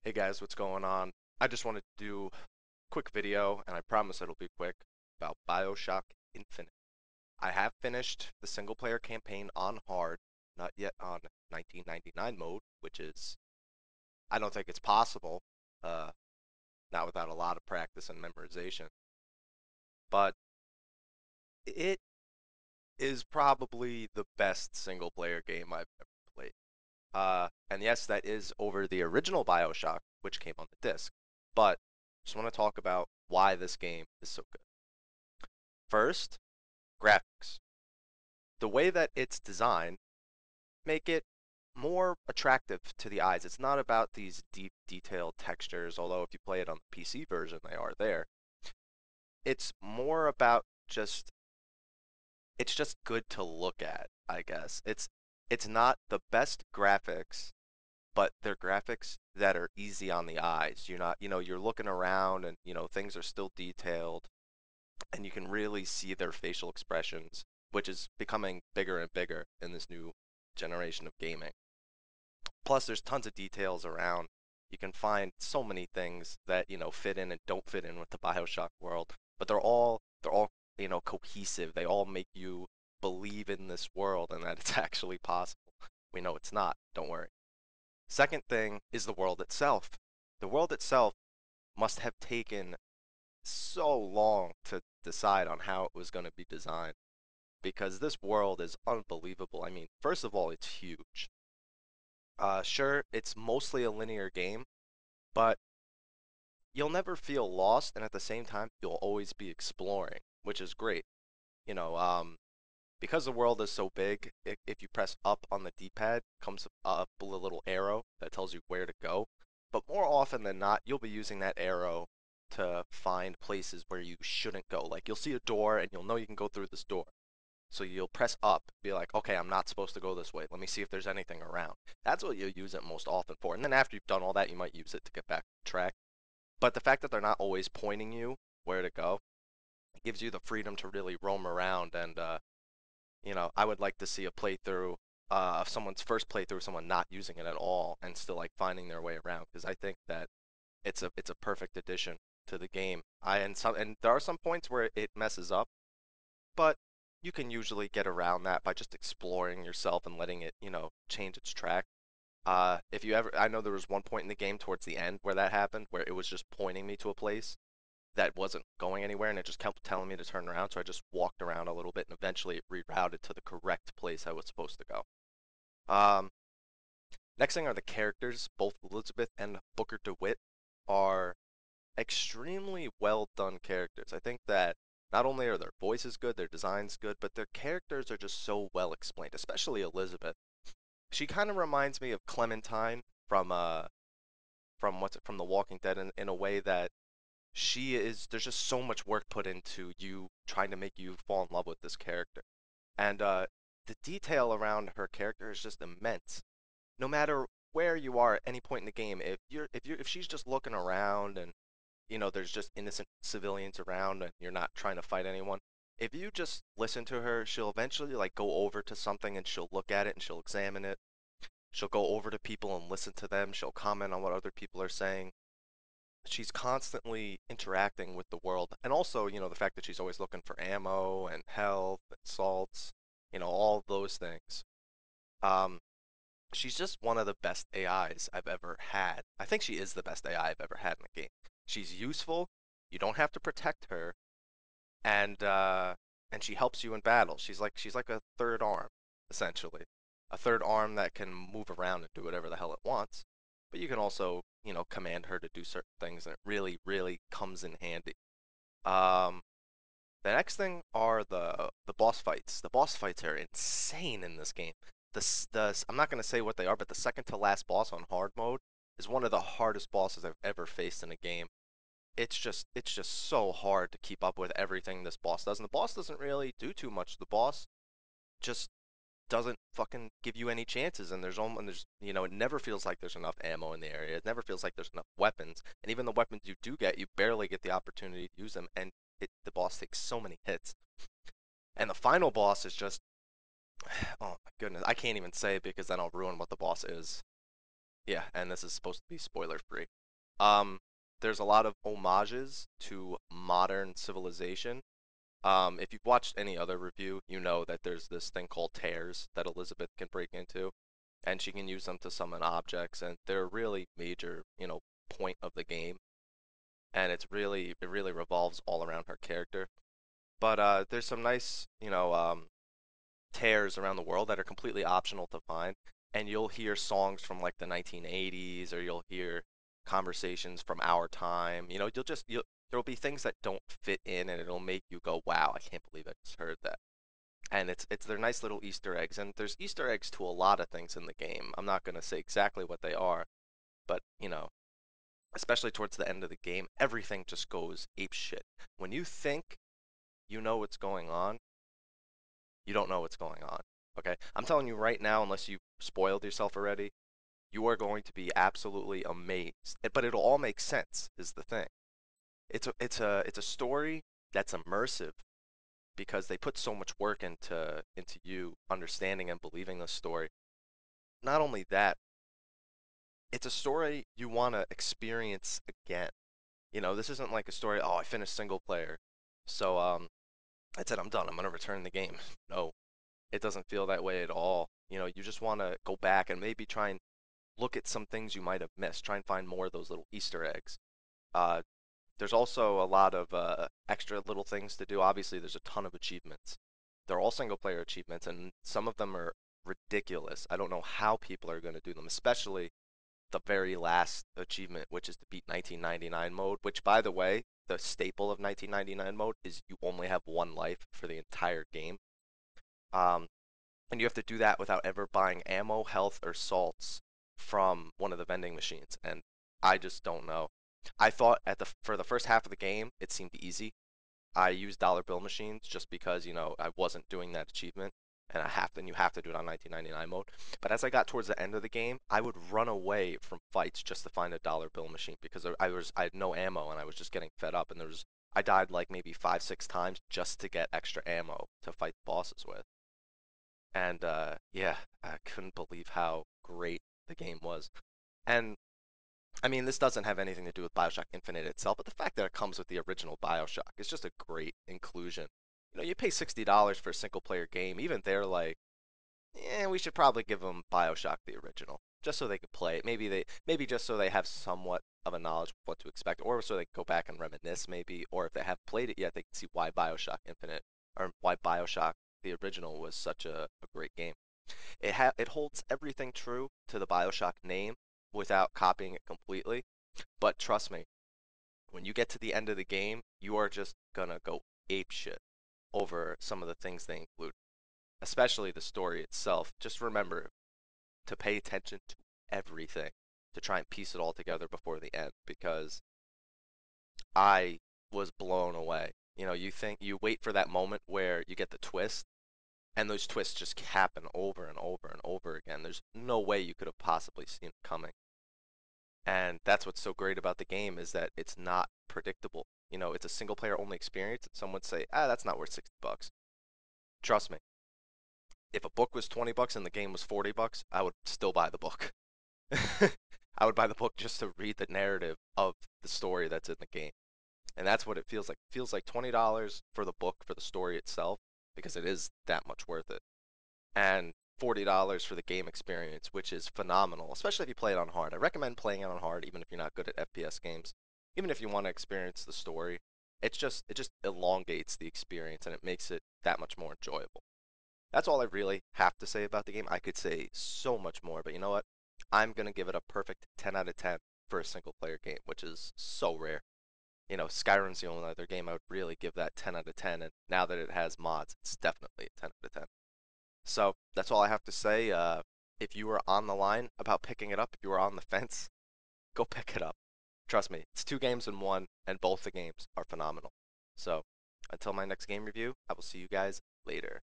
Hey guys, what's going on? I just wanted to do a quick video, and I promise it'll be quick, about Bioshock Infinite. I have finished the single player campaign on hard, not yet on 1999 mode, which is, I don't think it's possible, uh, not without a lot of practice and memorization. But it is probably the best single player game I've ever played. And yes, that is over the original Bioshock, which came on the disc. But just want to talk about why this game is so good. First, graphics. The way that it's designed make it more attractive to the eyes. It's not about these deep detailed textures, although if you play it on the PC version, they are there. It's more about just it's just good to look at, I guess. It's not the best graphics, but they're graphics that are easy on the eyes. You're not, you're looking around and, things are still detailed and you can really see their facial expressions, which is becoming bigger and bigger in this new generation of gaming. Plus, there's tons of details around. You can find so many things that, fit in and don't fit in with the BioShock world, but they're all, cohesive. They all make you believe in this world and that it's actually possible. We know it's not, don't worry. Second thing is the world itself. The world itself must have taken so long to decide on how it was going to be designed because this world is unbelievable. I mean, first of all, it's huge. Sure, it's mostly a linear game, but you'll never feel lost, and at the same time, you'll always be exploring, which is great. You know, um, because the world is so big, if you press up on the D-pad, comes up a little arrow that tells you where to go. But more often than not, you'll be using that arrow to find places where you shouldn't go. Like you'll see a door and you'll know you can go through this door. So you'll press up, be like, okay, I'm not supposed to go this way. Let me see if there's anything around. That's what you'll use it most often for. And then after you've done all that, you might use it to get back on track. But the fact that they're not always pointing you where to go gives you the freedom to really roam around and I would like to see a playthrough of someone's first playthrough, someone not using it at all and still like finding their way around because I think that it's a perfect addition to the game. And there are some points where it messes up, but you can usually get around that by just exploring yourself and letting it, change its track. If you ever, I know there was one point in the game towards the end where that happened, where it was just pointing me to a place that wasn't going anywhere and it just kept telling me to turn around. So I just walked around a little bit and eventually it rerouted to the correct place I was supposed to go. Um, Next thing are the characters. Both Elizabeth and Booker DeWitt are extremely well done characters. I think that not only are their voices good, their designs good, but their characters are just so well explained, especially Elizabeth. She kind of reminds me of Clementine from The Walking Dead in a way that there's just so much work put into you trying to make you fall in love with this character. And the detail around her character is just immense. No matter where you are at any point in the game, if she's just looking around and there's just innocent civilians around and you're not trying to fight anyone, if you just listen to her, she'll eventually like go over to something and she'll look at it and she'll examine it. She'll go over to people and listen to them. She'll comment on what other people are saying. She's constantly interacting with the world, and also the fact that she's always looking for ammo and health and salts, all of those things. um she's just one of the best AIs I've ever had. I think she is the best AI I've ever had in the game. She's useful. You don't have to protect her, and she helps you in battle. She's like a third arm, essentially, a third arm that can move around and do whatever the hell it wants. But you can also, command her to do certain things, and it really, really comes in handy. Um, the next thing are the boss fights. The boss fights are insane in this game. I'm not gonna say what they are, but the second to last boss on hard mode is one of the hardest bosses I've ever faced in a game. It's just so hard to keep up with everything this boss does, and the boss doesn't really do too much. The boss just doesn't fucking give you any chances, and it never feels like there's enough ammo in the area. It never feels like there's enough weapons, and even the weapons you do get, you barely get the opportunity to use them, and the boss takes so many hits. And the final boss is just, oh my goodness, I can't even say it because then I'll ruin what the boss is. Yeah, and this is supposed to be spoiler free. Um, there's a lot of homages to modern civilization. If you've watched any other review, you know that there's this thing called tears that Elizabeth can break into, and she can use them to summon objects, and they're a really major, point of the game, and it really revolves all around her character. But there's some nice, tears around the world that are completely optional to find, and you'll hear songs from like the 1980s, or you'll hear conversations from our time. There'll be things that don't fit in, and it'll make you go, "Wow, I can't believe I just heard that." And it's they're nice little Easter eggs, and there's Easter eggs to a lot of things in the game. I'm not gonna say exactly what they are, but especially towards the end of the game, everything just goes ape shit. When you think you know what's going on, you don't know what's going on. Okay? I'm telling you right now, unless you spoiled yourself already, you are going to be absolutely amazed. But it'll all make sense, is the thing. It's a story that's immersive because they put so much work into you understanding and believing the story. Not only that, it's a story you want to experience again. This isn't like a story, oh, I finished single player. So I said I'm done. I'm going to return the game. No, it doesn't feel that way at all. You just want to go back and maybe try and look at some things you might have missed. Try and find more of those little Easter eggs. Uh, there's also a lot of extra little things to do. Obviously, there's a ton of achievements. They're all single player achievements, and some of them are ridiculous. I don't know how people are going to do them, especially the very last achievement, which is to beat 1999 mode, which, by the way, the staple of 1999 mode is you only have one life for the entire game. Um, and you have to do that without ever buying ammo, health, or salts from one of the vending machines. And I just don't know. I thought for the first half of the game, it seemed easy. I used dollar bill machines just because I wasn't doing that achievement, and you have to do it on 1999 mode. But as I got towards the end of the game, I would run away from fights just to find a dollar bill machine because I had no ammo and I was just getting fed up. And I died like maybe 5 6 times just to get extra ammo to fight the bosses with. And yeah, I couldn't believe how great the game was. And I mean, this doesn't have anything to do with Bioshock Infinite itself, but the fact that it comes with the original Bioshock is just a great inclusion. You pay $60 for a single player game. Even they're like, yeah, we should probably give them Bioshock the original, just so they could play it. Maybe just so they have somewhat of a knowledge of what to expect, or so they can go back and reminisce, maybe, or if they haven't played it yet, they can see why Bioshock Infinite or why Bioshock the original was such a great game. It holds everything true to the Bioshock name without copying it completely. But trust me, when you get to the end of the game, you are just gonna go ape shit over some of the things they include, especially the story itself. Just remember to pay attention to everything to try and piece it all together before the end because I was blown away. You wait for that moment where you get the twist, and those twists just happen over and over and over again. There's no way you could have possibly seen it coming. And that's what's so great about the game is that it's not predictable. It's a single player only experience. Some would say, that's not worth $60. Trust me, if a book was $20 and the game was $40, I would still buy the book. I would buy the book just to read the narrative of the story that's in the game. And that's what it feels like. It feels like $20 for the book for the story itself because it is that much worth it. And $40 for the game experience, which is phenomenal, especially if you play it on hard. I recommend playing it on hard, even if you're not good at FPS games. Even if you want to experience the story, it just elongates the experience and it makes it that much more enjoyable. That's all I really have to say about the game. I could say so much more, but you know what? I'm gonna give it a perfect 10 out of 10 for a single player game, which is so rare. Skyrim's the only other game I would really give that 10 out of 10, and now that it has mods, it's definitely a 10 out of 10. So that's all I have to say. If you were on the line about picking it up, if you were on the fence, go pick it up. Trust me, it's two games in one, and both the games are phenomenal. So until my next game review, I will see you guys later.